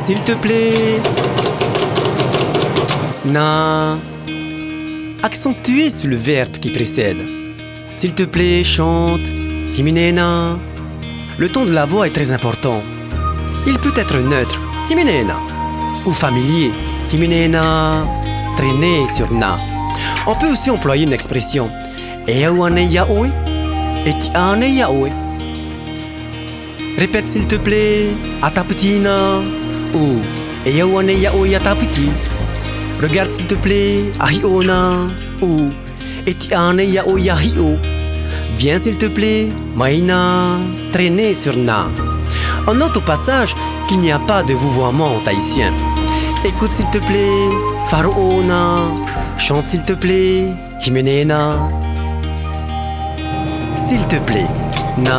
S'il te plaît. Na. Accentuez sur le verbe qui précède. S'il te plaît, chante. Himinena. Le ton de la voix est très important. Il peut être neutre, himinena, ou familier, himinena, traîné sur na. On peut aussi employer une expression. Eawane yaoe, etiane yaoe. Répète s'il te plaît, atapetina, ou eawane yaoe atapeti. Regarde s'il te plaît, ahiona, ou etiane yaoe yahio. Viens s'il te plaît, maina, traîner sur na. On note au passage qu'il n'y a pas de vouvoiement tahitien. Écoute s'il te plaît, faraona. Chante s'il te plaît, himenena. S'il te plaît, na.